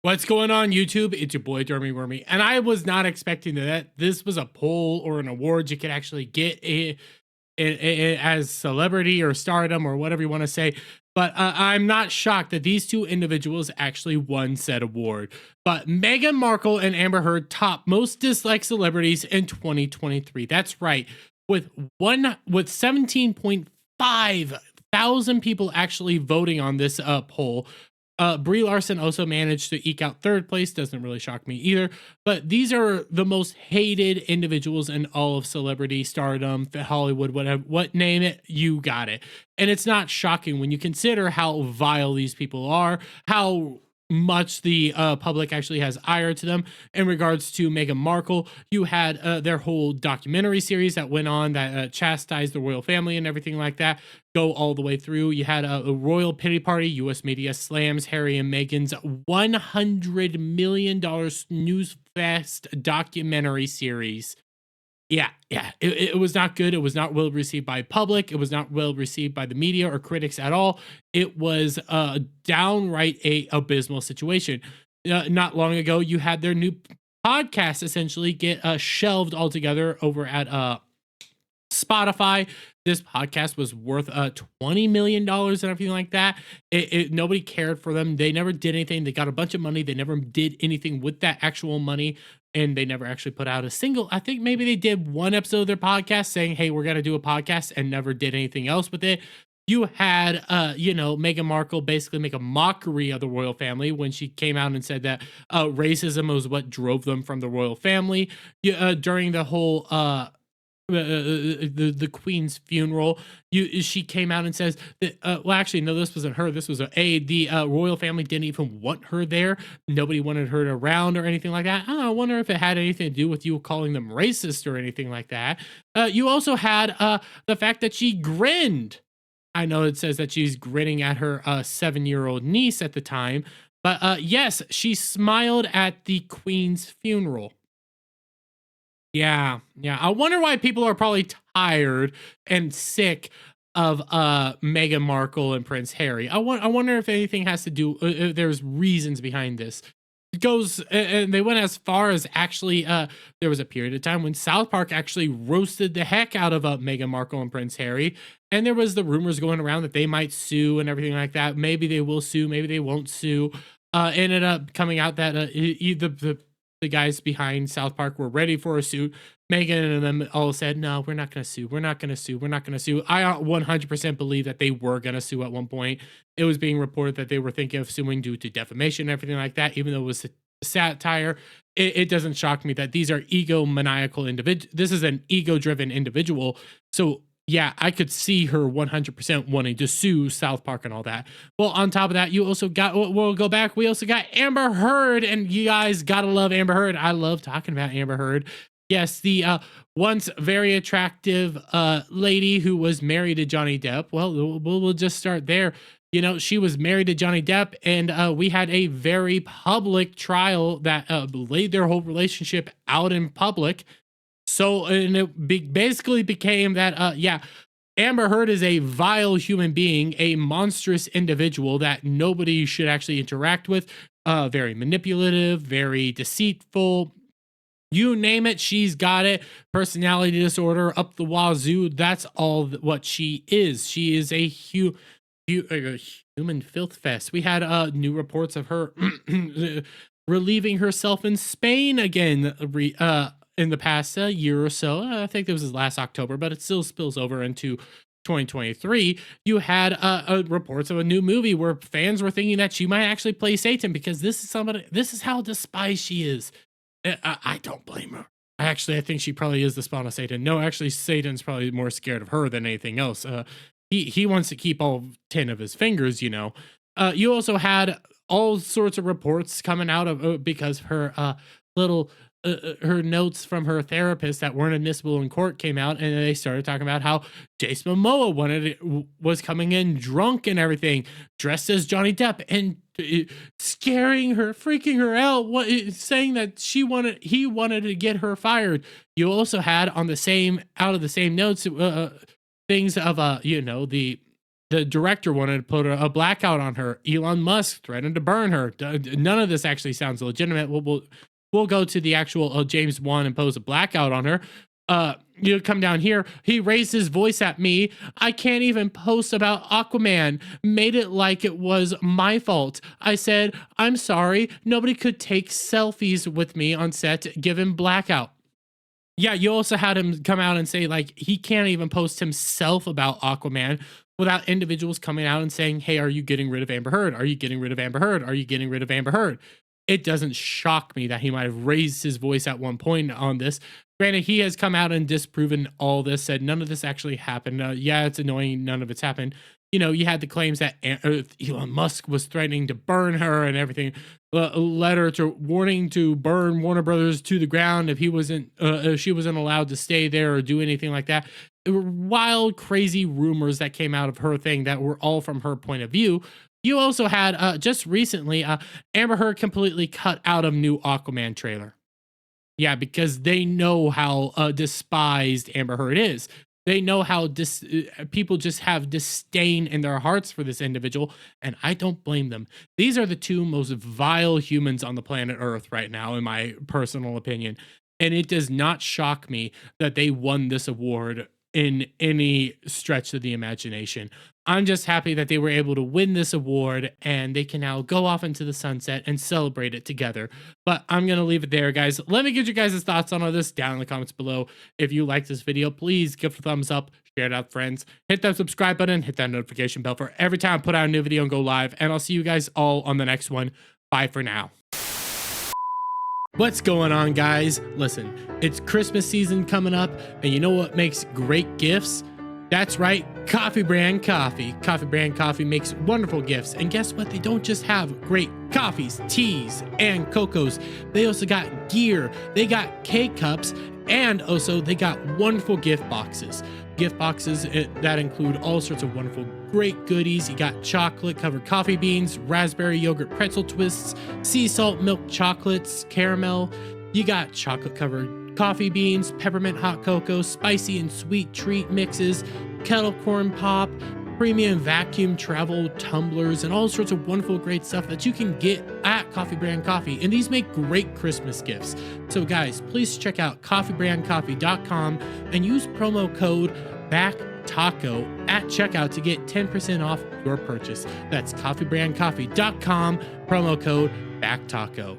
What's going on, YouTube? It's your boy Dermy Wormy, and I was not expecting that this was a poll or an award you could actually get as celebrity or stardom or whatever you want to say. But I'm not shocked that these two individuals actually won said award. But Meghan Markle and Amber Heard top most disliked celebrities in 2023. That's right, with 17.5 thousand people actually voting on this poll. Brie Larson also managed to eke out third place. Doesn't really shock me either. But these are the most hated individuals in all of celebrity stardom, Hollywood, whatever, what name it, you got it. And it's not shocking when you consider how vile these people are, how much the public actually has ire to them. In regards to Meghan Markle, you had their whole documentary series that went on that chastised the royal family and everything like that go all the way through. You had a royal pity party. U.S. media slams Harry and Meghan's $100 million Snooze Fest documentary series. Yeah, it was not good. It was not well received by public. It was not well received by the media or critics at all. It was downright a abysmal situation. Not long ago, you had their new podcast essentially get shelved altogether over at Spotify. This podcast was worth $20 million and everything like that. Nobody cared for them. They never did anything. They got a bunch of money. They never did anything with that actual money. And they never actually put out a single. I think maybe they did one episode of their podcast saying, hey, we're going to do a podcast, and never did anything else with it. You had, Meghan Markle basically make a mockery of the royal family when she came out and said that racism was what drove them from the royal family. During the whole the Queen's funeral, she came out and says that well, actually no, this wasn't her, this was an aide. The royal family didn't even want her there. Nobody wanted her around or anything like that. I wonder if it had anything to do with you calling them racist or anything like that. You also had the fact that she grinned. I know it says that she's grinning at her 7-year-old niece at the time, but yes, she smiled at the Queen's funeral. Yeah. I wonder why people are probably tired and sick of Meghan Markle and Prince Harry. I wonder if anything has to do, if there's reasons behind this. It goes, and they went as far as actually, there was a period of time when South Park actually roasted the heck out of Meghan Markle and Prince Harry. And there was the rumors going around that they might sue and everything like that. Maybe they will sue, maybe they won't sue. Ended up coming out that the guys behind South Park were ready for a suit. Meghan and them all said, no, we're not going to sue. We're not going to sue. We're not going to sue. I 100% believe that they were going to sue at one point. It was being reported that they were thinking of suing due to defamation and everything like that, even though it was a satire. It doesn't shock me that these are egomaniacal individuals. This is an ego-driven individual. So yeah, I could see her 100% wanting to sue South Park and all that. Well, on top of that, you also got, we'll go back. We also got Amber Heard, and you guys gotta love Amber Heard. I love talking about Amber Heard. Yes, the once very attractive lady who was married to Johnny Depp. Well, we'll just start there. You know, she was married to Johnny Depp, and we had a very public trial that laid their whole relationship out in public. So, and it basically became that, Amber Heard is a vile human being, a monstrous individual that nobody should actually interact with, very manipulative, very deceitful. You name it, she's got it. Personality disorder up the wazoo. That's all what she is. She is a human filth fest. We had new reports of her relieving herself in Spain again, in the past year or so. I think it was last October, but it still spills over into 2023. You had reports of a new movie where fans were thinking that she might actually play Satan, because this is how despised she is. I don't blame her. I think she probably is the spawn of Satan. No, actually, Satan's probably more scared of her than anything else. He wants to keep all 10 of his fingers, you know. You also had all sorts of reports coming out of because her little her notes from her therapist that weren't admissible in court came out, and they started talking about how Jason Momoa was coming in drunk and everything, dressed as Johnny Depp, and scaring her, freaking her out, saying that he wanted to get her fired. You also had on the same notes things of the The director wanted to put a blackout on her. Elon Musk threatened to burn her. None of this actually sounds legitimate. We'll go to the actual James Wan impose a blackout on her. You come down here. He raised his voice at me. I can't even post about Aquaman. Made it like it was my fault. I said, I'm sorry. Nobody could take selfies with me on set. Give him blackout. Yeah, you also had him come out and say, like, he can't even post himself about Aquaman without individuals coming out and saying, hey, are you getting rid of Amber Heard? Are you getting rid of Amber Heard? Are you getting rid of Amber Heard? It doesn't shock me that he might have raised his voice at one point on this. Granted, he has come out and disproven all this, said none of this actually happened. Yeah, it's annoying. None of it's happened. You know, you had the claims that Elon Musk was threatening to burn her and everything. A letter to warning to burn Warner Brothers to the ground if she wasn't allowed to stay there or do anything like that. There were wild, crazy rumors that came out of her thing that were all from her point of view. You also had just recently Amber Heard completely cut out of new Aquaman trailer. Yeah, because they know how despised Amber Heard is. They know how people just have disdain in their hearts for this individual, and I don't blame them. These are the two most vile humans on the planet Earth right now, in my personal opinion. And it does not shock me that they won this award in any stretch of the imagination. I'm just happy that they were able to win this award and they can now go off into the sunset and celebrate it together. But I'm going to leave it there, guys. Let me get you guys' thoughts on all this down in the comments below. If you like this video, please give it a thumbs up, share it out with friends, hit that subscribe button, hit that notification bell for every time I put out a new video and go live. And I'll see you guys all on the next one. Bye for now. What's going on, guys? Listen, it's Christmas season coming up, and you know what makes great gifts? That's right, Coffee Brand Coffee. Coffee Brand Coffee makes wonderful gifts, and guess what? They don't just have great coffees, teas, and cocos. They also got gear, they got K-cups, and also they got wonderful gift boxes. Gift boxes that include all sorts of wonderful, great goodies. You got chocolate-covered coffee beans, raspberry yogurt pretzel twists, sea salt milk chocolates, caramel. You got chocolate-covered coffee beans, peppermint hot cocoa, spicy and sweet treat mixes, kettle corn pop, premium vacuum travel tumblers, and all sorts of wonderful great stuff that you can get at Coffee Brand Coffee. And these make great Christmas gifts. So guys, please check out coffeebrandcoffee.com and use promo code BACKTACO at checkout to get 10% off your purchase. That's coffeebrandcoffee.com, promo code BACKTACO.